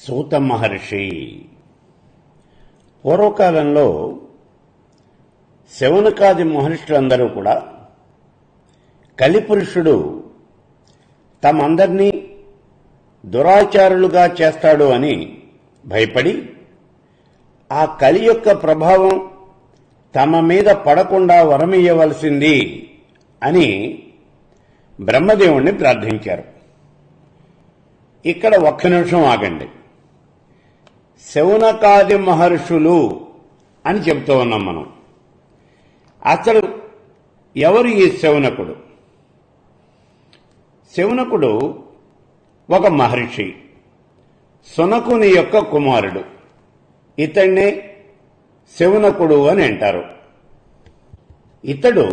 సూత మహర్షి పూర్వకాలంలో శౌనకాది మహర్షులందరూ కూడా కలిపురుషుడు తమందరినీ దురాచారులుగా చేస్తాడు అని భయపడి ఆ కలి యొక్క ప్రభావం తమ మీద పడకుండా వరమియ్యవలసింది అని బ్రహ్మదేవుణ్ణి ప్రార్థించారు. ఇక్కడ ఒక్క నిమిషం ఆగండి. శౌనకాది మహర్షులు అని చెప్తూ ఉన్నాం మనం. అసలు ఎవరు ఈ శౌనకుడు? శౌనకుడు ఒక మహర్షి, సునకుని యొక్క కుమారుడు. ఇతన్నే శౌనకుడు అని అంటారు. ఇతడు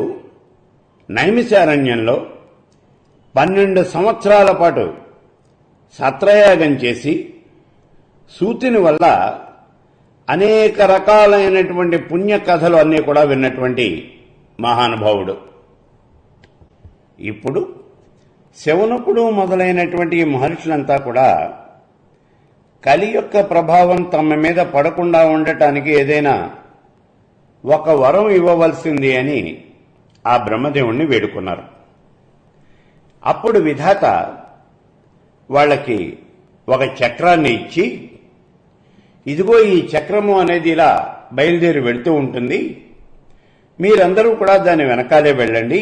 నైమిషారణ్యంలో 12 సంవత్సరాల పాటు సత్రయాగం చేసి సూతుని వల్ల అనేక రకాలైనటువంటి పుణ్య కథలు అన్నీ కూడా విన్నటువంటి మహానుభావుడు. ఇప్పుడు శౌనకుడు మొదలైనటువంటి ఈ మహర్షులంతా కూడా కలి యొక్క ప్రభావం తమ మీద పడకుండా ఉండటానికి ఏదైనా ఒక వరం ఇవ్వవలసింది అని ఆ బ్రహ్మదేవుణ్ణి వేడుకున్నారు. అప్పుడు విధాత వాళ్ళకి ఒక చక్రాన్ని ఇచ్చి, ఇదిగో ఈ చక్రము అనేది ఇలా బయలుదేరి వెళుతూ ఉంటుంది, మీరందరూ కూడా దాని వెనకాలే వెళ్ళండి,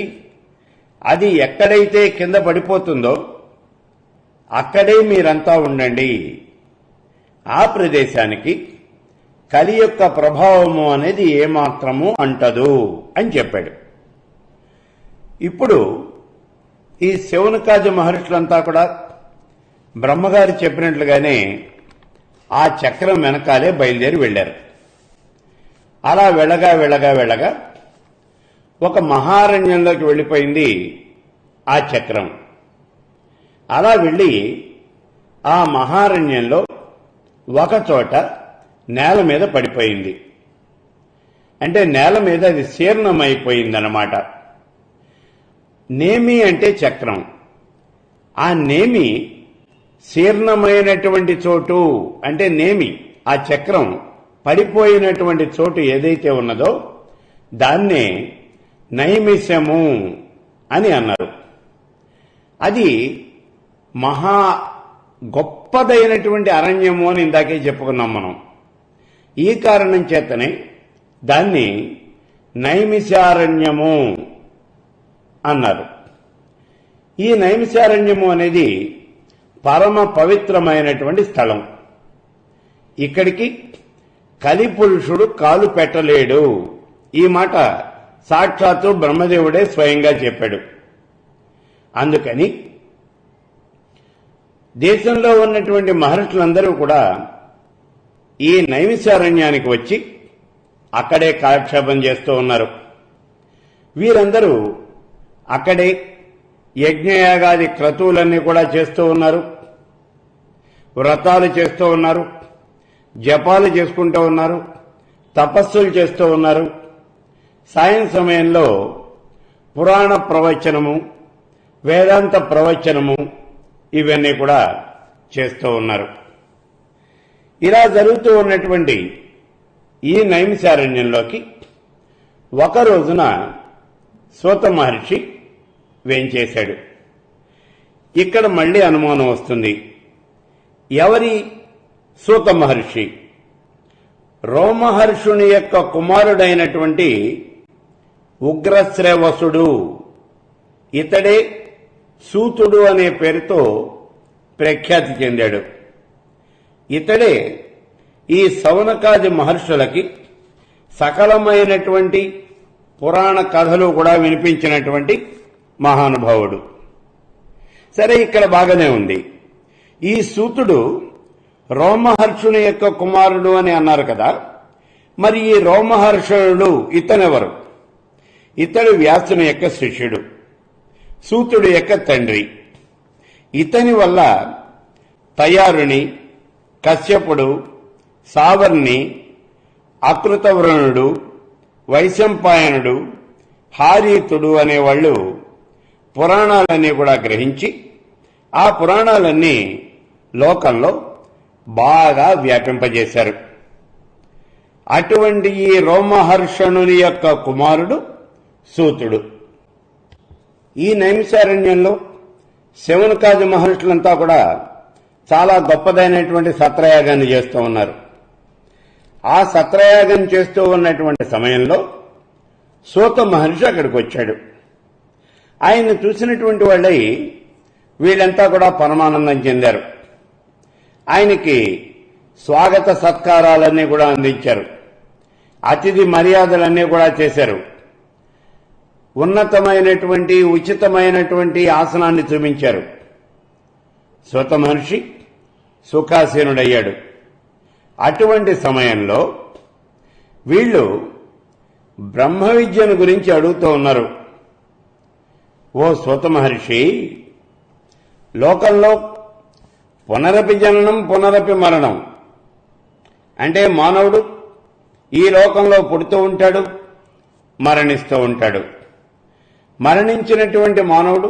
అది ఎక్కడైతే కింద పడిపోతుందో అక్కడే మీరంతా ఉండండి, ఆ ప్రదేశానికి కలి యొక్క ప్రభావము అనేది ఏమాత్రము అంటదు అని చెప్పాడు. ఇప్పుడు ఈ శౌనకాది మహర్షులంతా కూడా బ్రహ్మగారు చెప్పినట్లుగానే ఆ చక్రం వెనకాలే బయలుదేరి వెళ్లారు. అలా వెళ్ళగా వెళ్ళగా వెళ్ళగా ఒక మహారణ్యంలోకి వెళ్ళిపోయింది ఆ చక్రం. అలా వెళ్ళి ఆ మహారణ్యంలో ఒక చోట నేల మీద పడిపోయింది. అంటే నేల మీద అది శీర్ణమైపోయిందన్నమాట. నేమి అంటే చక్రం. ఆ నేమి శీర్ణమైనటువంటి చోటు అంటే నేమి, ఆ చక్రం పడిపోయినటువంటి చోటు ఏదైతే ఉన్నదో దాన్నే నైమిషము అని అన్నారు. అది మహా గొప్పదైనటువంటి అరణ్యము అని ఇందాకే చెప్పుకున్నాం మనం. ఈ కారణం చేతనే దాన్ని నైమిషారణ్యము అన్నారు. ఈ నైమిషారణ్యము అనేది పరమ పవిత్రమైనటువంటి స్థలం. ఇక్కడికి కలిపురుషుడు కాలు పెట్టలేడు. ఈ మాట సాక్షాత్తు బ్రహ్మదేవుడే స్వయంగా చెప్పాడు. అందుకని దేశంలో ఉన్నటువంటి మహర్షులందరూ కూడా ఈ నైమిషారణ్యానికి వచ్చి అక్కడే కాలక్షేపం చేస్తూ ఉన్నారు. వీరందరూ అక్కడే యజ్ఞయాగాది క్రతువులన్నీ కూడా చేస్తూ ఉన్నారు, వ్రతాలు చేస్తూ ఉన్నారు, జపాలు చేసుకుంటూ ఉన్నారు, తపస్సులు చేస్తూ ఉన్నారు. సాయం సమయంలో పురాణ ప్రవచనము, వేదాంత ప్రవచనము ఇవన్నీ కూడా చేస్తూ ఉన్నారు. ఇలా జరుగుతూ ఉన్నటువంటి ఈ నైమిషారణ్యంలోకి ఒక రోజున సూత మహర్షి వేంచేశాడు. ఇక్కడ మళ్లీ అనుమానం వస్తుంది. ఎవరి సూత మహర్షి? రోమహర్షుని యొక్క కుమారుడైనటువంటి ఉగ్రశ్రవసుడు. ఇతడే సూతుడు అనే పేరుతో ప్రఖ్యాతి చెందాడు. ఇతడే ఈ శౌనకాది మహర్షులకి సకలమైనటువంటి పురాణ కథలు కూడా వినిపించినటువంటి మహానుభావుడు. సరే, ఇక్కడ బాగానే ఉంది. ఈ సూతుడు రోమహర్షుని యొక్క కుమారుడు అని అన్నారు కదా, మరి ఈ రోమహర్షుడు ఇతనెవరు? ఇతడు వ్యాసుని యొక్క శిష్యుడు, సూతుడు యొక్క తండ్రి. ఇతని వల్ల తయారుని, కశ్యపుడు, సావర్ణి, అకృతవృణుడు, వైశంపాయనుడు, హారీతుడు అనేవాళ్లు పురాణాలన్నీ కూడా గ్రహించి ఆ పురాణాలన్నీ లోకంలో బాగా వ్యాపింపజేశారు. అటువంటి ఈ రోమహర్షణుని యొక్క కుమారుడు సూతుడు. ఈ నైమిషారణ్యంలో శౌనకాది మహర్షులంతా కూడా చాలా గొప్పదైనటువంటి సత్రయాగాన్ని చేస్తూ ఉన్నారు. ఆ సత్రయాగం చేస్తూ ఉన్నటువంటి సమయంలో సూత మహర్షి అక్కడికి వచ్చాడు. ఆయన్ని చూసినటువంటి వాళ్ళై వీళ్ళంతా కూడా పరమానందం చెందారు. ఆయనకి స్వాగత సత్కారాలన్నీ కూడా అందించారు. అతిథి మర్యాదలన్నీ కూడా చేశారు. ఉన్నతమైనటువంటి ఉచితమైనటువంటి ఆసనాన్ని చూపించారు. సూత మహర్షి సుఖాసీనుడయ్యాడు. అటువంటి సమయంలో వీళ్ళు బ్రహ్మ విద్యను గురించి అడుగుతూ ఉన్నారు. ఓ సూత మహర్షి, లోకంలో పునరపి జననం పునరపి మరణం అంటే మానవుడు ఈ లోకంలో పుడుతూ ఉంటాడు, మరణిస్తూ ఉంటాడు. మరణించినటువంటి మానవుడు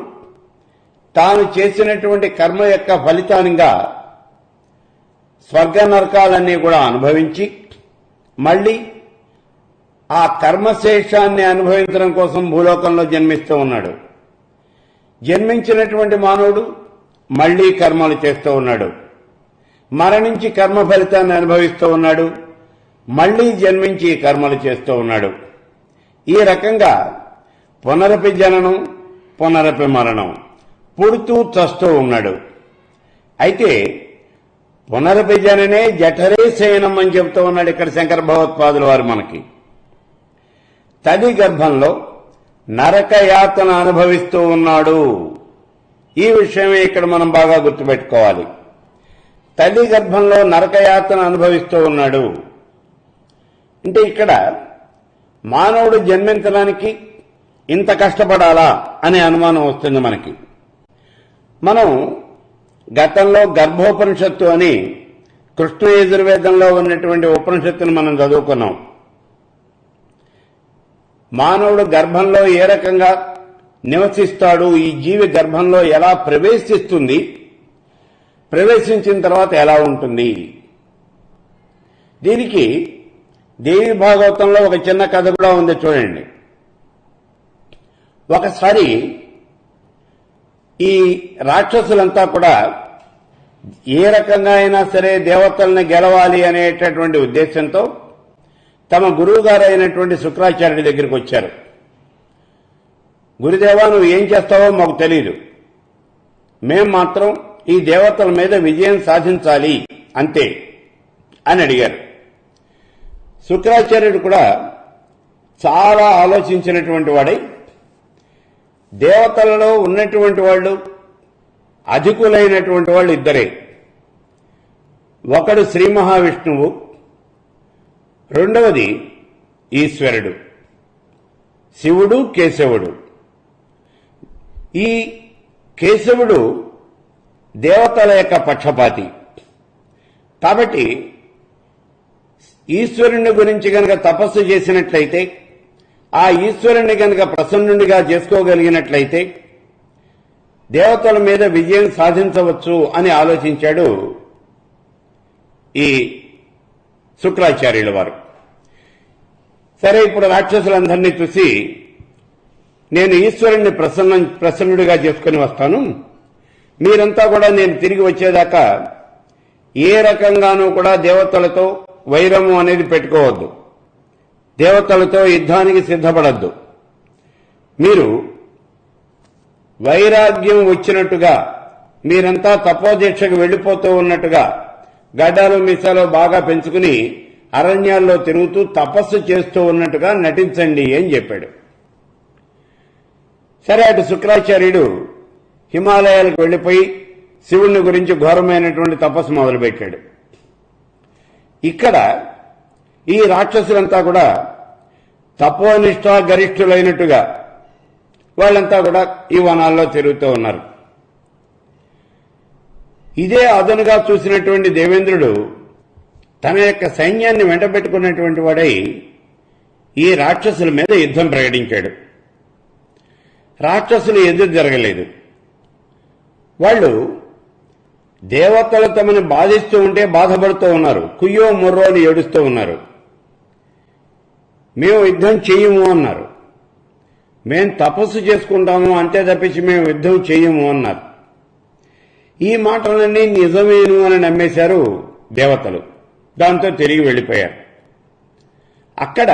తాను చేసినటువంటి కర్మ యొక్క ఫలితంగా స్వర్గ నరకాలన్నీ కూడా అనుభవించి మళ్లీ ఆ కర్మశేషాన్ని అనుభవించడం కోసం భూలోకంలో జన్మిస్తూ ఉన్నాడు. జన్మించినటువంటి మానవుడు మళ్లీ కర్మలు చేస్తూ ఉన్నాడు. మరణించి కర్మ ఫలితాన్ని అనుభవిస్తూ ఉన్నాడు. మళ్లీ జన్మించి కర్మలు చేస్తూ ఉన్నాడు. ఈ రకంగా పునరపి జననం పునరపి మరణం, పుడుతూ చస్తూ ఉన్నాడు. అయితే పునరపి జననే జఠరే శయనం అని చెబుతూ ఉన్నాడు ఇక్కడ శంకర భగవత్పాదుల వారు మనకి. తల్లి గర్భంలో నరకయాతన అనుభవిస్తూ ఉన్నాడు. ఈ విషయమే ఇక్కడ మనం బాగా గుర్తుపెట్టుకోవాలి. తల్లి గర్భంలో నరకయాతన అనుభవిస్తూ ఉన్నాడు అంటే ఇక్కడ మానవుడు జన్మించడానికి ఇంత కష్టపడాలా అనే అనుమానం వస్తుంది మనకి. మనం గతంలో గర్భోపనిషత్తు అని కృష్ణ యజుర్వేదంలో ఉన్నటువంటి ఉపనిషత్తును మనం చదువుకున్నాం. మానవుడు గర్భంలో ఏ రకంగా నివసిస్తాడు, ఈ జీవి గర్భంలో ఎలా ప్రవేశిస్తుంది, ప్రవేశించిన తర్వాత ఎలా ఉంటుంది. దీనికి దేవి భాగవతంలో ఒక చిన్న కథ కూడా ఉంది చూడండి. ఒకసారి ఈ రాక్షసులంతా కూడా ఏ రకంగా అయినా సరే దేవతల్ని గెలవాలి అనేటటువంటి ఉద్దేశంతో తమ గురువు గారు అయినటువంటి శుక్రాచార్యుడి దగ్గరికి వచ్చారు. గురుదేవా, నువ్వు ఏం చేస్తావో మాకు తెలియదు, మేం మాత్రం ఈ దేవతల మీద విజయం సాధించాలి అంతే అని అడిగారు. శుక్రాచార్యుడు కూడా చాలా ఆలోచించినటువంటి వాడై దేవతలలో ఉన్నటువంటి వాళ్ళు అధికులైనటువంటి వాళ్ళు ఇద్దరే. ఒకడు శ్రీ మహావిష్ణువు, రెండవది ఈశ్వరుడు, శివుడు, కేశవుడు. ఈ కేశవుడు దేవతల యొక్క పక్షపాతి కాబట్టి ఈశ్వరుని గురించి గనక తపస్సు చేసినట్లయితే, ఆ ఈశ్వరుని గనక ప్రసన్నుడిగా చేసుకోగలిగినట్లయితే దేవతల మీద విజయం సాధించవచ్చు అని ఆలోచించాడు ఈ శుక్రాచార్యుల వారు. సరే, ఇప్పుడు రాక్షసులందరినీ చూసి నేను ఈశ్వరుణ్ణి ప్రసన్నుడిగా చేసుకుని వస్తాను, మీరంతా కూడా నేను తిరిగి వచ్చేదాకా ఏ రకంగానూ కూడా దేవతలతో వైరము అనేది పెట్టుకోవద్దు, దేవతలతో యుద్ధానికి సిద్ధపడద్దు. మీరు వైరాగ్యం వచ్చినట్టుగా మీరంతా తపోదీక్షకు వెళ్లిపోతూ ఉన్నట్టుగా గడ్డాలు మీసాలు బాగా పెంచుకుని అరణ్యాల్లో తిరుగుతూ తపస్సు చేస్తూ ఉన్నట్టుగా నటించండి అని చెప్పాడు. సరే, అటు శుక్రాచార్యుడు హిమాలయాలకు వెళ్లిపోయి శివుణ్ణి గురించి ఘోరమైనటువంటి తపస్సు మొదలుపెట్టాడు. ఇక్కడ ఈ రాక్షసులంతా కూడా తపోనిష్ట గరిష్ఠులైనట్టుగా వాళ్ళంతా కూడా ఈ వనాల్లో తిరుగుతూ ఉన్నారు. ఇదే అదనుగా చూసినటువంటి దేవేంద్రుడు తన యొక్క సైన్యాన్ని వెంటబెట్టుకున్నటువంటి వాడై ఈ రాక్షసుల మీద యుద్ధం ప్రకటించాడు. రాక్షసులు ఎదురు జరగలేదు. వాళ్ళు దేవతలు తమని బాధిస్తూ ఉంటే బాధపడుతూ ఉన్నారు, కుయ్యో ముర్రో అని ఏడుస్తూ ఉన్నారు. మేము యుద్ధం చెయ్యము అన్నారు. మేం తపస్సు చేసుకుంటాము అంతే తప్పించి మేము యుద్ధం చెయ్యము అన్నారు. ఈ మాటలన్నీ నిజమేను అని నమ్మేశారు దేవతలు. దాంతో తిరిగి వెళ్లిపోయారు. అక్కడ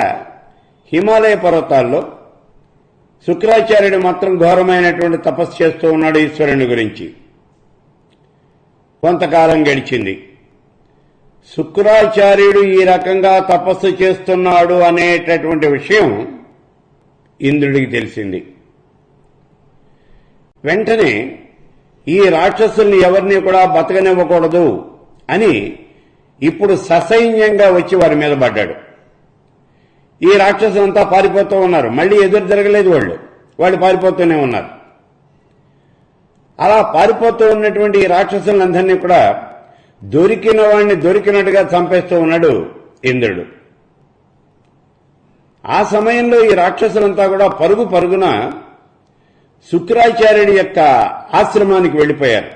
హిమాలయ పర్వతాల్లో శుక్రాచార్యుడు మాత్రం ఘోరమైనటువంటి తపస్సు చేస్తూ ఉన్నాడు ఈశ్వరుని గురించి. కొంతకాలం గడిచింది. శుక్రాచార్యుడు ఈ రకంగా తపస్సు చేస్తున్నాడు అనేటటువంటి విషయం ఇంద్రుడికి తెలిసింది. వెంటనే ఈ రాక్షసుల్ని ఎవరిని కూడా బతకనివ్వకూడదు అని ఇప్పుడు ససైన్యంగా వచ్చి వారి మీద పడ్డాడు. ఈ రాక్షసులంతా పారిపోతూ ఉన్నారు. మళ్లీ ఎదురు జరగలేదు వాళ్ళు పారిపోతూనే ఉన్నారు. అలా పారిపోతూ ఉన్నటువంటి ఈ రాక్షసులందరినీ కూడా దొరికిన వాడిని దొరికినట్టుగా చంపేస్తూ ఉన్నాడు ఇంద్రుడు. ఆ సమయంలో ఈ రాక్షసులంతా కూడా పరుగు పరుగున శుక్రాచార్యుడి యొక్క ఆశ్రమానికి వెళ్లిపోయారు.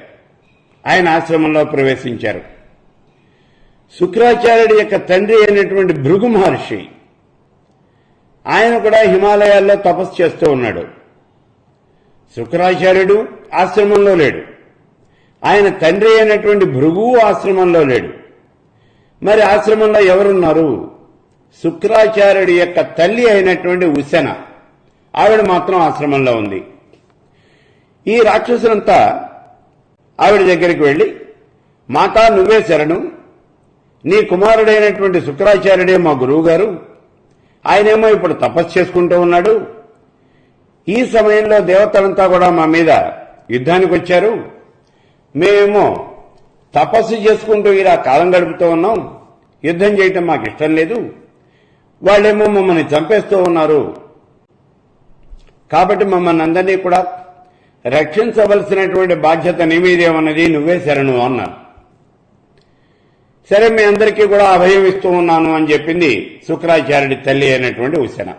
ఆయన ఆశ్రమంలో ప్రవేశించారు. శుక్రాచార్యుడి యొక్క తండ్రి అయినటువంటి భృగు మహర్షి ఆయన కూడా హిమాలయాల్లో తపస్సు చేస్తూ ఉన్నాడు. శుక్రాచార్యుడు ఆశ్రమంలో లేడు. ఆయన తండ్రి అయినటువంటి భృగు ఆశ్రమంలో లేడు. మరి ఆశ్రమంలో ఎవరున్నారు? శుక్రాచార్యుడి యొక్క తల్లి అయినటువంటి ఉశన, ఆవిడ మాత్రం ఆశ్రమంలో ఉంది. ఈ రాక్షసులంతా ఆవిడ దగ్గరికి వెళ్లి, మాతా నువ్వే శరణు, నీ కుమారుడైనటువంటి శుక్రాచార్యుడే మా గురువు గారు, ఆయనేమో ఇప్పుడు తపస్సు చేసుకుంటూ ఉన్నాడు. ఈ సమయంలో దేవతలంతా కూడా మా మీద యుద్ధానికి వచ్చారు. మేమేమో తపస్సు చేసుకుంటూ ఇలా కాలం గడుపుతూ ఉన్నాం. యుద్ధం చేయటం మాకు ఇష్టం లేదు. వాళ్ళేమో మమ్మల్ని చంపేస్తూ ఉన్నారు. కాబట్టి మమ్మల్ని అందరినీ కూడా రక్షించవలసినటువంటి బాధ్యత నీ మీదేమన్నది, నువ్వే శరణు అన్నారు. సరే, మీ అందరికీ కూడా అభయం ఇస్తూ ఉన్నాను అని చెప్పింది శుక్రాచార్యుడి తల్లి అయినటువంటి ఉశన.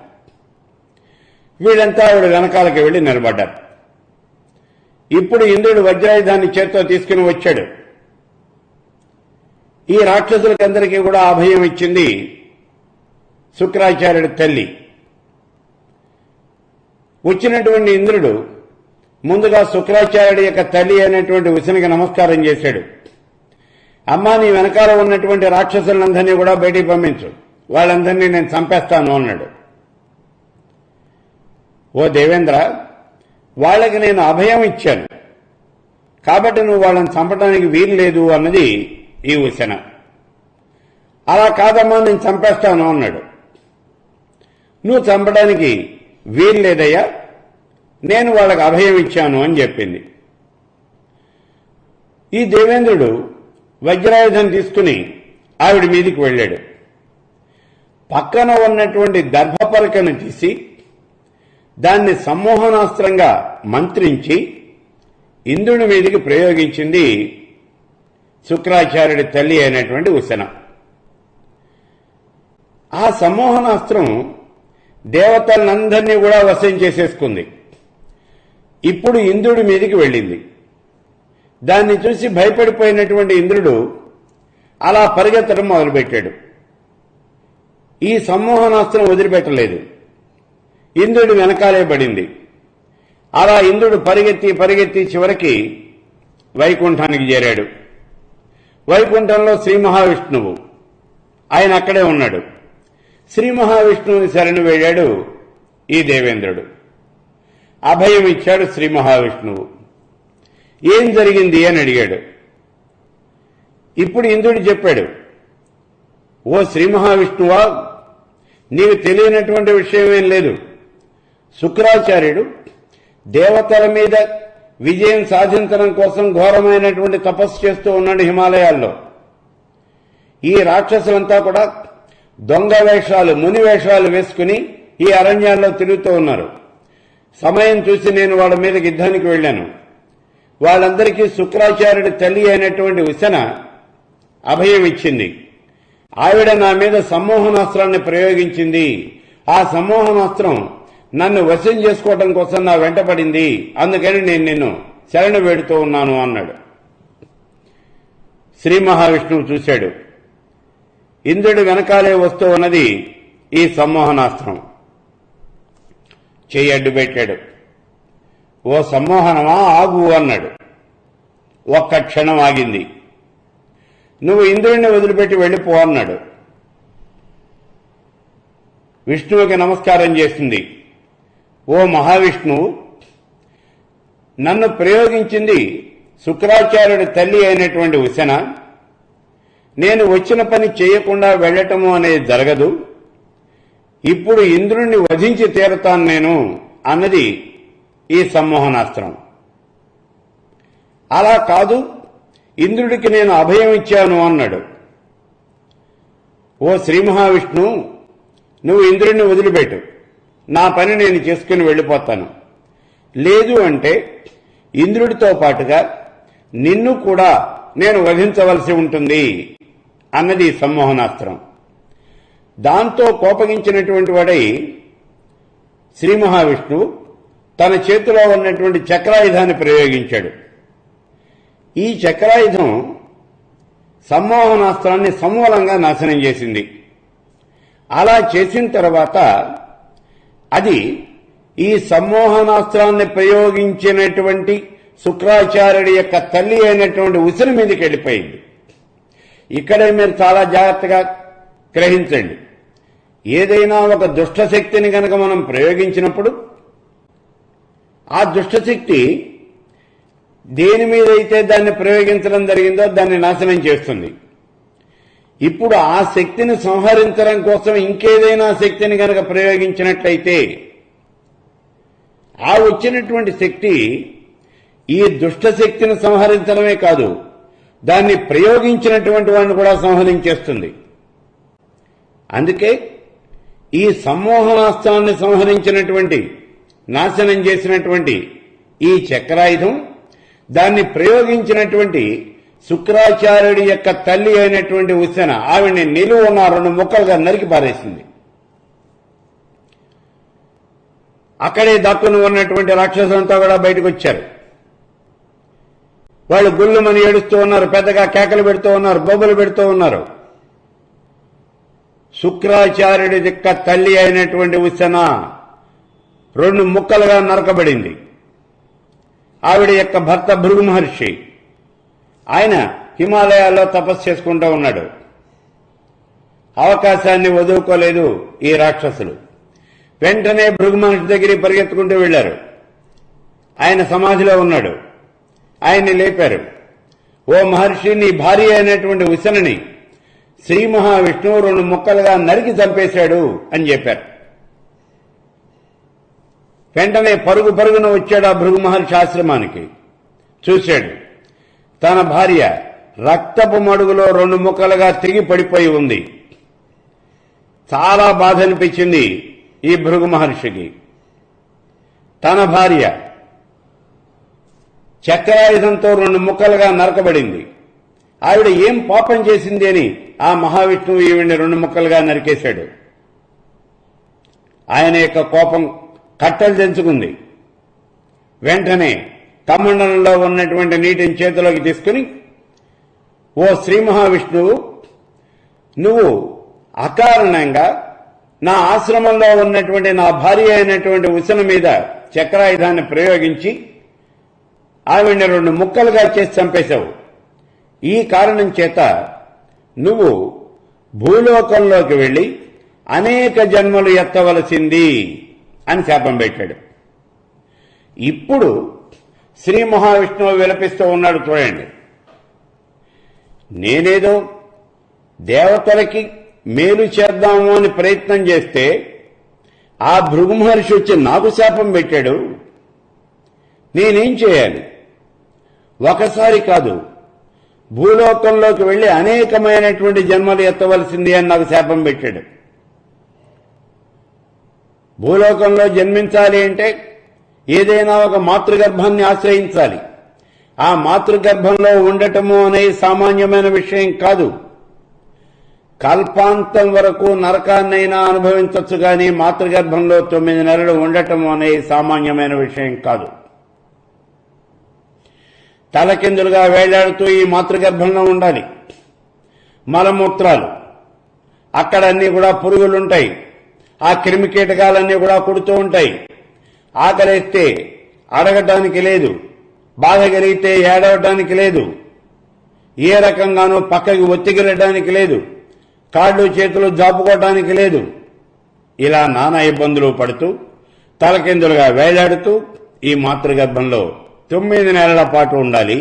వీళ్ళంతా ఆవిడ వెనకాలకి వెళ్లి నిలబడ్డారు. ఇప్పుడు ఇంద్రుడు వజ్రాయుధాన్ని చేత్తో తీసుకుని వచ్చాడు. ఈ రాక్షసులకందరికీ కూడా అభయం ఇచ్చింది శుక్రాచార్యుడి తల్లి. వచ్చినటువంటి ఇంద్రుడు ముందుగా శుక్రాచార్యుడి యొక్క తల్లి అయినటువంటి ఉశనకి నమస్కారం చేశాడు. అమ్మా, నీ వెనకాల ఉన్నటువంటి రాక్షసులందరినీ కూడా బయటికి పంపించు, వాళ్ళందరినీ నేను చంపేస్తాను అన్నాడు. ఓ దేవేంద్ర, వాళ్ళకి నేను అభయం ఇచ్చాను కాబట్టి నువ్వు వాళ్ళని చంపడానికి వీలు లేదు అన్నది ఈ ఉశన. అలా కాదమ్మా, నేను చంపేస్తాను అన్నాడు. నువ్వు చంపడానికి వీలు లేదయ్యా, నేను వాళ్ళకి అభయం ఇచ్చాను అని చెప్పింది. ఈ దేవేంద్రుడు వజ్రాయుధం తీసుకుని ఆవిడ మీదికి వెళ్ళాడు. పక్కన ఉన్నటువంటి దర్భపలకను తీసి దాన్ని సమ్మోహనాస్త్రంగా మంత్రించి ఇంద్రుని మీదికి ప్రయోగించింది శుక్రాచార్యుడి తల్లి అయినటువంటి ఉశన. ఆ సమ్మోహనాస్త్రం దేవతలందరినీ కూడా వశం చేసేసుకుంది. ఇప్పుడు ఇంద్రుడి మీదికి వెళ్ళింది. దాన్ని చూసి భయపడిపోయినటువంటి ఇంద్రుడు అలా పరిగెత్తడం మొదలుపెట్టాడు. ఈ సమ్మోహనాస్త్రం వదిలిపెట్టలేదు. ఇంద్రుడి వెనకాలే పడింది. అలా ఇంద్రుడు పరిగెత్తి పరిగెత్తి చివరికి వైకుంఠానికి చేరాడు. వైకుంఠంలో శ్రీ మహావిష్ణువు ఆయన అక్కడే ఉన్నాడు. శ్రీ మహావిష్ణువుని శరణు వేడాడు ఈ దేవేంద్రుడు. అభయం ఇచ్చాడు శ్రీ మహావిష్ణువు. ఏం జరిగింది అని అడిగాడు. ఇప్పుడు ఇంద్రుడు చెప్పాడు, ఓ శ్రీ మహావిష్ణువా, నీకు తెలియనటువంటి విషయమేం లేదు. శుక్రాచార్యుడు దేవతల మీద విజయం సాధించడం కోసం ఘోరమైనటువంటి తపస్సు చేస్తూ ఉన్నాడు హిమాలయాల్లో. ఈ రాక్షసులంతా కూడా దొంగ వేషాలు, ముని వేషాలు వేసుకుని ఈ అరణ్యాల్లో తిరుగుతూ ఉన్నారు. సమయం చూసి నేను వాళ్ళ మీదకి యుద్ధానికి వెళ్లాను. వాళ్ళందరికీ శుక్రాచార్యుడి తల్లి అయినటువంటి ఉశన అభయం ఇచ్చింది. ఆవిడ నా మీద సమ్మోహనాస్త్రాన్ని ప్రయోగించింది. ఆ సమ్మోహనాస్త్రం నన్ను వశం చేసుకోవడం కోసం నా వెంటపడింది. అందుకని నేను నిన్ను శరణు వేడుతూ ఉన్నాను అన్నాడు. శ్రీ మహావిష్ణువు చూశాడు. ఇంద్రుడి వెనకాలే వస్తూ ఉన్నది ఈ సమ్మోహనాస్త్రం. చెయ్యి అడ్డు పెట్టాడు. ఓ సమ్మోహనమా, ఆగు అన్నాడు. ఒక్క క్షణం ఆగింది. నువ్వు ఇంద్రుడిని వదిలిపెట్టి వెళ్ళిపో అన్నాడు. విష్ణువుకి నమస్కారం చేసింది. ఓ మహావిష్ణువు, నన్ను ప్రయోగించింది శుక్రాచార్యుడి తల్లి అయినటువంటి ఉశన. నేను వచ్చిన పని చేయకుండా వెళ్లటము అనేది జరగదు. ఇప్పుడు ఇంద్రుణ్ణి వధించి తీరతాను నేను అన్నది ఈ సమ్మోహనాస్త్రం. అలా కాదు, ఇంద్రుడికి నేను అభయం ఇచ్చాను అన్నాడు. ఓ శ్రీ మహావిష్ణువు, నువ్వు ఇంద్రుడిని వదిలిపెట్టు, నా పని నేను చేసుకుని వెళ్ళిపోతాను. లేదు అంటే ఇంద్రుడితో పాటుగా నిన్ను కూడా నేను వధించవలసి ఉంటుంది అన్నది సమ్మోహనాస్త్రం. దాంతో కోపగించినటువంటి వాడై శ్రీ మహావిష్ణువు తన చేతిలో ఉన్నటువంటి చక్రాయుధాన్ని ప్రయోగించాడు. ఈ చక్రాయుధం సమ్మోహనాస్త్రాన్ని సమూలంగా నాశనం చేసింది. అలా చేసిన తర్వాత అది ఈ సమ్మోహనాస్త్రాన్ని ప్రయోగించినటువంటి శుక్రాచార్యుడి యొక్క తల్లి అయినటువంటి ఉసిరి మీదకి వెళ్ళిపోయింది. ఇక్కడే మీరు చాలా జాగ్రత్తగా గ్రహించండి. ఏదైనా ఒక దుష్టశక్తిని గనక మనం ప్రయోగించినప్పుడు ఆ దుష్టశక్తి దేని మీదైతే దాన్ని ప్రయోగించడం జరిగిందో దాన్ని నాశనం చేస్తుంది. ఇప్పుడు ఆ శక్తిని సంహరించడం కోసం ఇంకేదైనా శక్తిని గనక ప్రయోగించినట్లయితే ఆ వచ్చినటువంటి శక్తి ఈ దుష్టశక్తిని సంహరించడమే కాదు, దాన్ని ప్రయోగించినటువంటి వాడిని కూడా సంహరించేస్తుంది. అందుకే ఈ సమ్మోహనాస్త్రాన్ని సంహరించినటువంటి, నాశనం చేసినటువంటి ఈ చక్రాయుధం దాన్ని ప్రయోగించినటువంటి శుక్రాచార్యుడి యొక్క తల్లి అయినటువంటి ఉశన ఆవిడ్ని నిలువున్న 2 ముక్కలుగా నరికి పారేసింది. అక్కడే దక్కును ఉన్నటువంటి రాక్షసులంతా కూడా బయటకు వచ్చారు. వాళ్ళు గుళ్ళుమని ఏడుస్తూ ఉన్నారు, పెద్దగా కేకలు పెడుతూ ఉన్నారు, బొబ్బలు పెడుతూ ఉన్నారు. శుక్రాచార్యుడి యొక్క తల్లి అయినటువంటి ఉశన 2 ముక్కలుగా నరకబడింది. ఆవిడ యొక్క భర్త భృగు మహర్షి, ఆయన హిమాలయాల్లో తపస్సు చేసుకుంటూ ఉన్నాడు. అవకాశాన్ని వదులుకోలేదు ఈ రాక్షసులు. వెంటనే భృగు మహర్షి దగ్గరికి పరిగెత్తుకుంటూ వెళ్లారు. ఆయన సమాధిలో ఉన్నాడు. ఆయన్ని లేపారు. ఓ మహర్షి, నీ భార్య అయినటువంటి ఉశనని శ్రీ మహావిష్ణువు 2 ముక్కలుగా నరికి చంపేశాడు అని చెప్పారు. వెంటనే పరుగు పరుగున వచ్చాడు ఆ భృగు మహర్షి ఆశ్రమానికి. చూశాడు, తన భార్య రక్తపు మడుగులో 2 ముక్కలుగా తెగి పడిపోయి ఉంది. చాలా బాధ అనిపించింది ఈ భృగు మహర్షికి. తన భార్య చక్రాయుధంతో 2 ముక్కలుగా నరకబడింది. ఆవిడ ఏం పాపం చేసింది అని ఆ మహావిష్ణువు ఈవిడ్ని 2 ముక్కలుగా నరికేశాడు. ఆయన యొక్క కోపం కట్టలు తెంచుకుంది. వెంటనే కమండలంలో ఉన్నటువంటి నీటిని చేతిలోకి తీసుకుని, ఓ శ్రీ మహావిష్ణువు, నువ్వు అకారణంగా నా ఆశ్రమంలో ఉన్నటువంటి నా భార్య అయినటువంటి ఉశన మీద చక్రాయుధాన్ని ప్రయోగించి ఆవిడ్ని 2 ముక్కలుగా చేసి చంపేశావు. ఈ కారణం చేత నువ్వు భూలోకంలోకి వెళ్లి అనేక జన్మలు ఎత్తవలసింది అని శాపం పెట్టాడు. ఇప్పుడు శ్రీ మహావిష్ణువు విలపిస్తూ ఉన్నాడు. చూడండి, నేనేదో దేవతలకి మేలు చేద్దాము అని ప్రయత్నం చేస్తే ఆ భృగు మహర్షి వచ్చి నాకు శాపం పెట్టాడు. నేనేం చేయాలి? ఒకసారి కాదు, భూలోకంలోకి వెళ్లి అనేకమైనటువంటి జన్మలు ఎత్తవలసింది అని నాకు శాపం పెట్టాడు. భూలోకంలో జన్మించాలి అంటే ఏదైనా ఒక మాతృగర్భాన్ని ఆశ్రయించాలి. ఆ మాతృగర్భంలో ఉండటము అనేది సామాన్యమైన విషయం కాదు. కల్పాంతం వరకు నరకాన్నైనా అనుభవించవచ్చు, కానీ మాతృగర్భంలో 9 నెలలు ఉండటము అనేది సామాన్యమైన విషయం కాదు. తలకిందులుగా వేళ్లాడుతూ ఈ మాతృగర్భంలో ఉండాలి. మలమూత్రాలు అక్కడ అన్నీ కూడా పురుగులుంటాయి. ఆ క్రిమి కీటకాలన్నీ కూడా కుడుతూ ఉంటాయి. ఆకలిస్తే అడగటానికి లేదు, బాధ కలిగితే ఏడవటానికి లేదు, ఏ రకంగానూ పక్కకి ఒత్తిగిలడానికి లేదు, కాళ్ళు చేతులు జాపుకోవటానికి లేదు. ఇలా నానా ఇబ్బందులు పడుతూ తలకిందులుగా వేలాడుతూ ఈ మాతృగర్భంలో 9 నెలల పాటు ఉండాలి.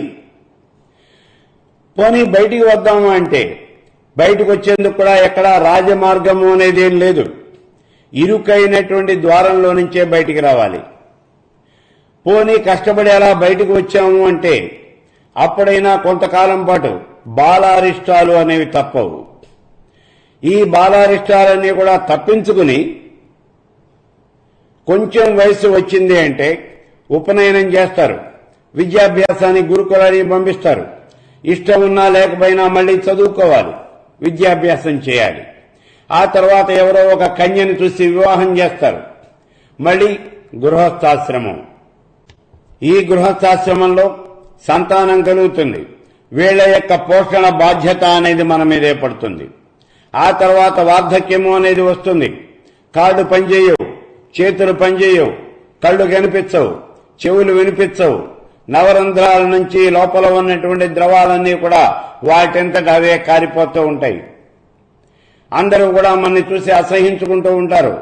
పోనీ బయటికి వద్దాము అంటే బయటకు వచ్చేందుకు కూడా ఎక్కడా రాజమార్గము అనేది ఏం లేదు. ఇరుకైనటువంటి ద్వారంలో నుంచే బయటికి రావాలి. పోనీ కష్టపడి అలా బయటకు వచ్చాము అంటే అప్పుడైనా కొంతకాలం పాటు బాలారిష్టాలు అనేవి తప్పవు. ఈ బాలారిష్టాలన్నీ కూడా తప్పించుకుని కొంచెం వయసు వచ్చింది అంటే ఉపనయనం చేస్తారు, విద్యాభ్యాసానికి గురుకులానికి పంపిస్తారు. ఇష్టం ఉన్నా లేకపోయినా మళ్ళీ చదువుకోవాలి, విద్యాభ్యాసం చేయాలి. ఆ తర్వాత ఎవరో ఒక కన్యను చూసి వివాహం చేస్తారు. మళ్ళీ గృహస్థాశ్రమం. ఈ గృహస్థాశ్రమంలో సంతానం కలుగుతుంది. వీళ్ల యొక్క పోషణ బాధ్యత అనేది మన మీదే పడుతుంది. ఆ తర్వాత వార్ధక్యము అనేది వస్తుంది. కాళ్ళు పనిచేయవు, చేతులు పనిచేయవు, కళ్ళు కనిపించవు, చెవులు వినిపించవు. నవరంధ్రాల నుంచి లోపల ఉన్నటువంటి ద్రవాలన్నీ కూడా వాటంతట అవే కారిపోతూ ఉంటాయి. అందరూ కూడా మనని చూసి అసహించుకుంటూ ఉంటారు.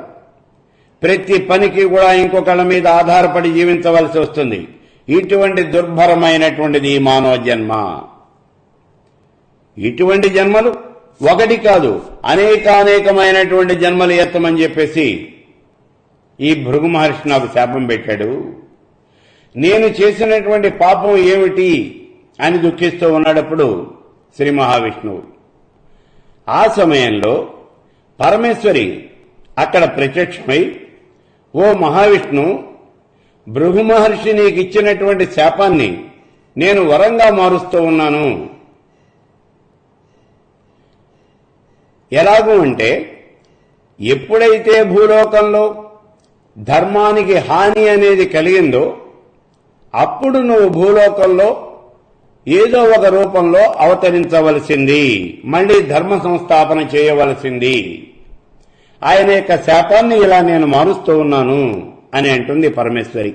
ప్రతి పనికి కూడా ఇంకొకళ్ళ మీద ఆధారపడి జీవించవలసి వస్తుంది. ఇటువంటి దుర్భరమైనటువంటిది ఈ మానవ జన్మ. ఇటువంటి జన్మలు ఒకటి కాదు, అనేకమైనటువంటి జన్మలు ఎత్తమని చెప్పేసి ఈ భృగు మహర్షి నాకు శాపం పెట్టాడు. నేను చేసినటువంటి పాపం ఏమిటి అని దుఃఖిస్తూ ఉన్నప్పుడు శ్రీ మహావిష్ణువు ఆ సమయంలో పరమేశ్వరి అక్కడ ప్రత్యక్షమై, ఓ మహావిష్ణు, భృగు మహర్షి నీకు ఇచ్చినటువంటి శాపాన్ని నేను వరంగా మారుస్తూ ఉన్నాను. ఎలాగూ అంటే ఎప్పుడైతే భూలోకంలో ధర్మానికి హాని అనేది కలిగిందో అప్పుడు నువ్వు భూలోకంలో ఏదో ఒక రూపంలో అవతరించవలసింది, మళ్లీ ధర్మ సంస్థాపన చేయవలసింది. ఆయన యొక్క శాపాన్ని ఇలా నేను మారుస్తూ ఉన్నాను అని అంటుంది పరమేశ్వరి.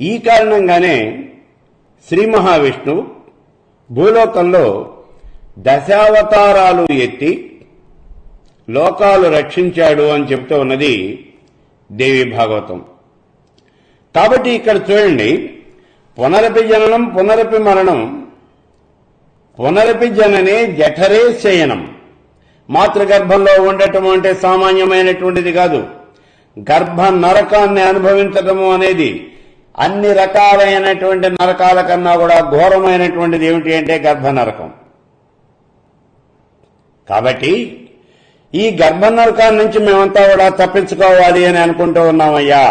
ఈ కారణంగానే శ్రీ మహావిష్ణువు భూలోకంలో దశావతారాలు ఎత్తి లోకాలు రక్షించాడు అని చెబుతూ ఉన్నది దేవి భాగవతం. కాబట్టి ఇక్కడ చూడండి, పునరపి జననం పునరపి మరణం, పునరపి జననే జఠరే శయనం. మాతృగర్భంలో ఉండటం అంటే సామాన్యమైనటువంటిది కాదు. గర్భ నరకాన్ని అనుభవించటము అనేది అన్ని రకాలైనటువంటి నరకాల కన్నా కూడా ఘోరమైనటువంటిది ఏమిటి అంటే గర్భ నరకం. కాబట్టి ఈ గర్భ నరకాన్ని నుంచి మేమంతా కూడా తప్పించుకోవాలి అని అనుకుంటూ ఉన్నామయ్యా.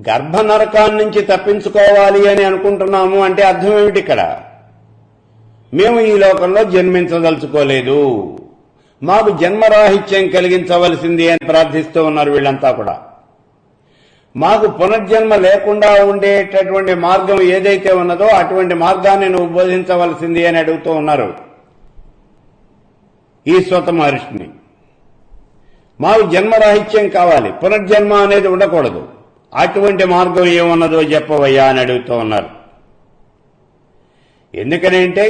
గర్భ నరకాన్ని నుంచి తప్పించుకోవాలి అని అనుకుంటున్నాము అంటే అర్థం ఏమిటి? ఇక్కడ మేము ఈ లోకంలో జన్మించదలుచుకోలేదు, మాకు జన్మరాహిత్యం కలిగించవలసింది అని ప్రార్థిస్తూ ఉన్నారు వీళ్ళంతా కూడా. మాకు పునర్జన్మ లేకుండా ఉండేటటువంటి మార్గం ఏదైతే ఉన్నదో అటువంటి మార్గాన్ని నువ్వు బోధించవలసింది అని అడుగుతూ ఉన్నారు ఈ సూత మహర్షిని. మాకు జన్మరాహిత్యం కావాలి, పునర్జన్మ అనేది ఉండకూడదు, అటువంటి మార్గం ఏమున్నదో చెప్పవయ్యా అని అడుగుతూ ఉన్నారు. ఎందుకనంటే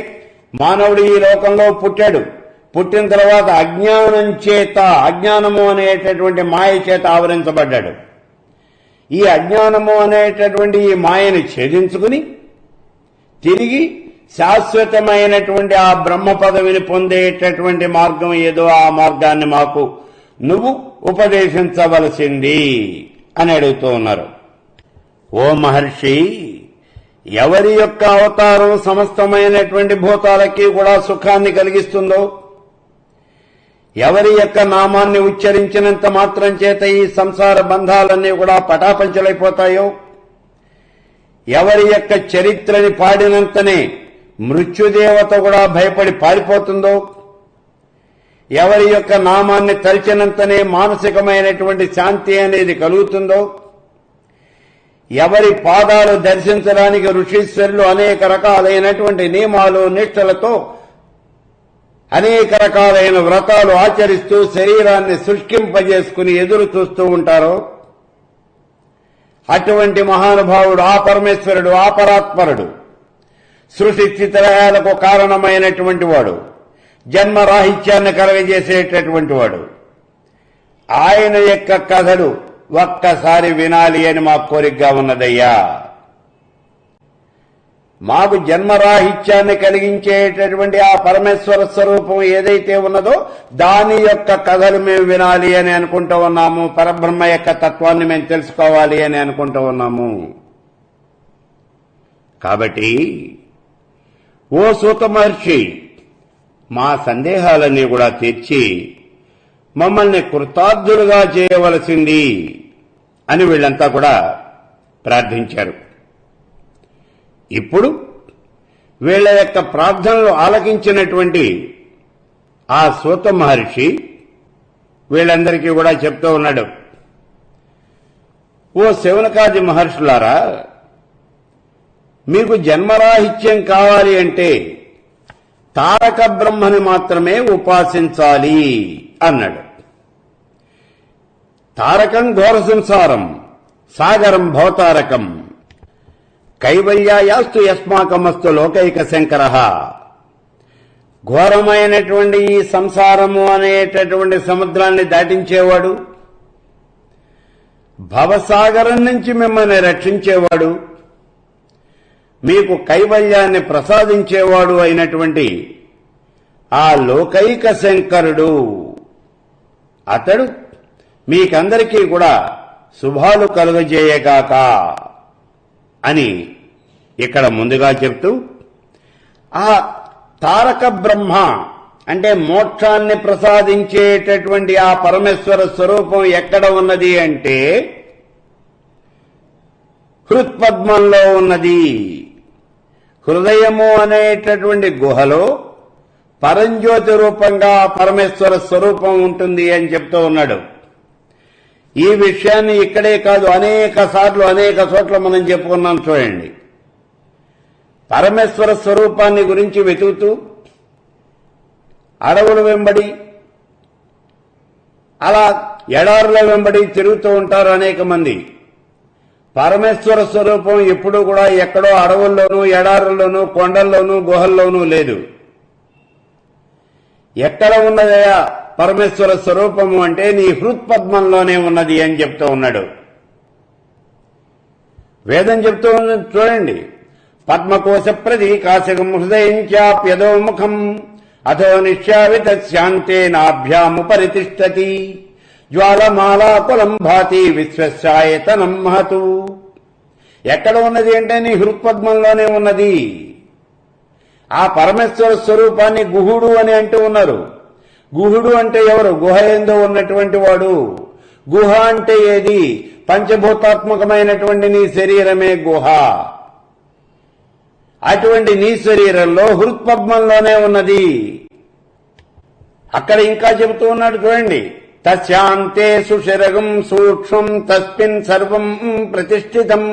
మానవుడు ఈ లోకంలో పుట్టాడు. పుట్టిన తర్వాత అజ్ఞానం చేత, అజ్ఞానము అనేటటువంటి మాయ చేత ఆవరించబడ్డాడు. ఈ అజ్ఞానము అనేటటువంటి ఈ మాయను ఛేదించుకుని తిరిగి శాశ్వతమైనటువంటి ఆ బ్రహ్మ పదవిని పొందేటటువంటి మార్గం ఏదో ఆ మార్గాన్ని మాకు నువ్వు ఉపదేశించవలసింది అని అడుగుతూ ఉన్నారు. ఓ మహర్షి, ఎవరి యొక్క అవతారం సమస్తమైనటువంటి భూతాలకి కూడా సుఖాన్ని కలిగిస్తుందో, ఎవరి యొక్క నామాన్ని ఉచ్చరించినంత మాత్రం చేత ఈ సంసార బంధాలన్నీ కూడా పటాపంచలైపోతాయో, ఎవరి యొక్క చరిత్రని పాడినంతనే మృత్యుదేవత కూడా భయపడి పారిపోతుందో, ఎవరి యొక్క నామాన్ని తలిచినంతనే మానసికమైనటువంటి శాంతి అనేది కలుగుతుందో, ఎవరి పాదాలు దర్శించడానికి ఋషీశ్వరులు అనేక రకాలైనటువంటి నియమాలు నిష్టలతో అనేక రకాలైన వ్రతాలు ఆచరిస్తూ శరీరాన్ని శుష్కింపజేసుకుని ఎదురు చూస్తూ ఉంటారో అటువంటి మహానుభావుడు ఆ పరమేశ్వరుడు, ఆ పరాత్పరుడు, సృష్టి స్థితిలయాలకు కారణమైనటువంటి వాడు, జన్మరాహిత్యాన్ని కలగజేసేటటువంటి వాడు. ఆయన యొక్క కథలు ఒక్కసారి వినాలి అని మా కోరికగా ఉన్నదయ్యా. మాకు జన్మరాహిత్యాన్ని కలిగించేటటువంటి ఆ పరమేశ్వర స్వరూపం ఏదైతే ఉన్నదో దాని యొక్క కథలు మేము వినాలి అని అనుకుంటూ ఉన్నాము. పరబ్రహ్మ యొక్క తత్వాన్ని మేము తెలుసుకోవాలి అని అనుకుంటూ ఉన్నాము. కాబట్టి ఓ సూత మహర్షి, మా సందేహాలన్నీ కూడా తీర్చి మమ్మల్ని కృతార్థులుగా చేయవలసింది అని వీళ్ళంతా కూడా ప్రార్థించారు. ఇప్పుడు వీళ్ళ యొక్క ప్రార్థనలు ఆలకించినటువంటి ఆ సూత మహర్షి వీళ్ళందరికీ కూడా చెప్తూ ఉన్నాడు, ఓ శౌనకాది మహర్షులారా, మీకు జన్మరాహిత్యం కావాలి అంటే తారక బ్రహ్మని మాత్రమే ఉపాసించాలి అన్నాడు. తారకం ఘోర సంసారం, సాగరం భవతారకం, కైవల్యాయాస్తు యస్మాకమస్తు లోకైక శంకర. ఘోరమైనటువంటి ఈ సంసారము అనేటటువంటి సముద్రాన్ని దాటించేవాడు, భవసాగరం నుంచి మిమ్మల్ని రక్షించేవాడు, మీకు కైవల్యాన్ని ప్రసాదించేవాడు అయినటువంటి ఆ లోకైక శంకరుడు, అతడు మీకందరికీ కూడా శుభాలు కలుగజేయగాక అని ఇక్కడ ముందుగా చెప్తూ, ఆ తారక బ్రహ్మ అంటే మోక్షాన్ని ప్రసాదించేటటువంటి ఆ పరమేశ్వర స్వరూపం ఎక్కడ ఉన్నది అంటే హృత్పద్మంలో ఉన్నది. హృదయము అనేటటువంటి గుహలో పరంజ్యోతి రూపంగా పరమేశ్వర స్వరూపం ఉంటుంది అని చెప్తూ ఉన్నాడు. ఈ విషయాన్ని ఇక్కడే కాదు అనేక సార్లు అనేక చోట్ల మనం చెప్పుకున్నాం. చూడండి, పరమేశ్వర స్వరూపాన్ని గురించి వెతుకుతూ అడవుల వెంబడి అలా ఎడారుల వెంబడి తిరుగుతూ ఉంటారు అనేక మంది. పరమేశ్వర స్వరూపం ఎప్పుడూ కూడా ఎక్కడో అడవుల్లోనూ ఎడారుల్లోనూ కొండల్లోనూ గుహల్లోనూ లేదు. ఎక్కడ ఉన్నదయా పరమేశ్వర స్వరూపము అంటే నీ హృత్పద్మంలోనే ఉన్నది అని చెప్తూ ఉన్నాడు. వేదం చెప్తూ ఉన్నది చూడండి, పద్మకోశ ప్రతీకాశకం హృదయం చాప్యదోముఖం అథో నిశ్చావిత శాంతే నాభ్యాముపరితిష్టతి జ్వాలమాలాకులం భాతి విశ్వశాయతనం మహతు. ఎక్కడ ఉన్నది అంటే నీ హృత్పద్మంలోనే ఉన్నది. ఆ పరమేశ్వర స్వరూపాన్ని గుహుడు అని అంటూ ఉన్నారు. గుహుడు అంటే ఎవరు? గుహ ఎందు ఉన్నటువంటి వాడు. గుహ అంటే ఏది? పంచభూతాత్మకమైనటువంటి నీ శరీరమే గుహ. అటువంటి నీ శరీరంలో హృత్పద్మంలోనే ఉన్నది. అక్కడ ఇంకా చెబుతూ ఉన్నాడు చూడండి, తస్యాంతే సుశిరగం సూక్ష్మం తస్మిన్ సర్వం ప్రతిష్ఠితం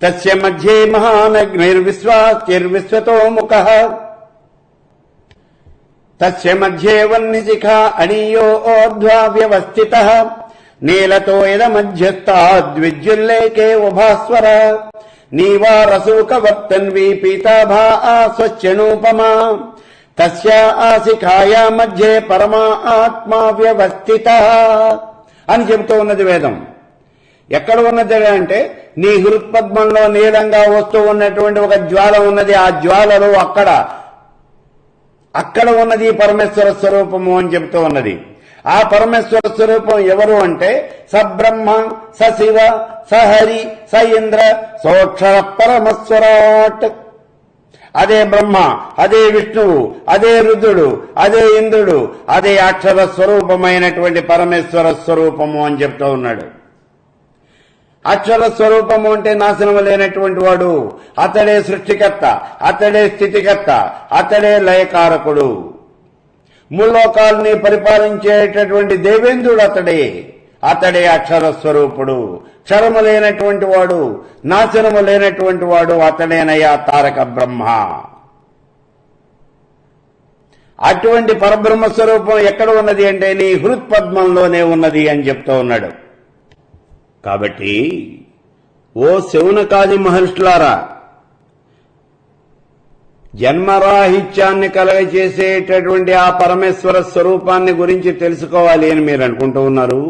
తస్య మధ్యే మహానగ్నిర్విశ్వాస్తిర్విశ్వతో ముఖః తస్య మధ్యే వన్నిశిఖా అణీయోర్ధ్వా వ్యవస్థితః నీలతో యద మధ్యస్థాద్విద్యుల్లేకే ఉభాస్వర నీవారసూకవర్తన్వి పీతాభా స్వచ్ఛనూపమా తస్యా శిఖాయా మధ్యే పరమా ఆత్మా వ్యవస్థితః అని చెబుతూ ఉన్నది వేదం. ఎక్కడ ఉన్నది అంటే నీ హృత్పద్మంలో నీలంగా వస్తూ ఉన్నటువంటి ఒక జ్వాల ఉన్నది. ఆ జ్వాలలో అక్కడ ఉన్నది పరమేశ్వర స్వరూపము అని చెబుతూ ఉన్నది. ఆ పరమేశ్వర స్వరూపం ఎవరు అంటే సబ్రహ్మ సశివ సహరి స ఇంద్ర సోక్షర పరమస్వరాట్. అదే బ్రహ్మ, అదే విష్ణువు, అదే రుద్రుడు, అదే ఇంద్రుడు, అదే అక్షర స్వరూపమైనటువంటి పరమేశ్వర స్వరూపము అని చెప్తూ ఉన్నాడు. అక్షర స్వరూపము అంటే నాశనం లేనటువంటి వాడు. అతడే సృష్టికర్త, అతడే స్థితికర్త, అతడే లయకారకుడు. ముల్లోకాల్ని పరిపాలించేటటువంటి దేవేంద్రుడు అతడే. అతడే అక్షర స్వరూపుడు, క్షరము లేనటువంటి వాడు, నాశనము లేనటువంటి వాడు అతడేనయ్యా తారక బ్రహ్మ. అటువంటి పరబ్రహ్మ స్వరూపం ఎక్కడ ఉన్నది అంటే నీ హృత్పద్మంలోనే ఉన్నది అని చెప్తూ ఉన్నాడు. కాబట్టి ఓ శౌనకాది మహర్షులారా, జన్మరాహిత్యాన్ని కలగజేసేటటువంటి ఆ పరమేశ్వర స్వరూపాన్ని గురించి తెలుసుకోవాలి అని మీరు అనుకుంటూ ఉన్నారు.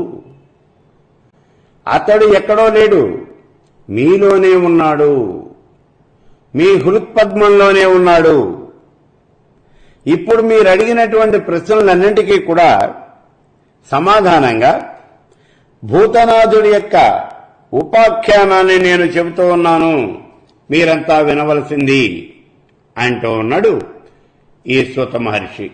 అతడు ఎక్కడో లేడు, మీలోనే ఉన్నాడు, మీ హృత్పద్మంలోనే ఉన్నాడు. ఇప్పుడు మీరు అడిగినటువంటి ప్రశ్నలన్నింటికీ కూడా సమాధానంగా భూతనాథుడి యొక్క ఉపాఖ్యానాన్ని నేను చెబుతూ ఉన్నాను, మీరంతా వినవలసింది అంటూ ఉన్నాడు ఈ సూత మహర్షి.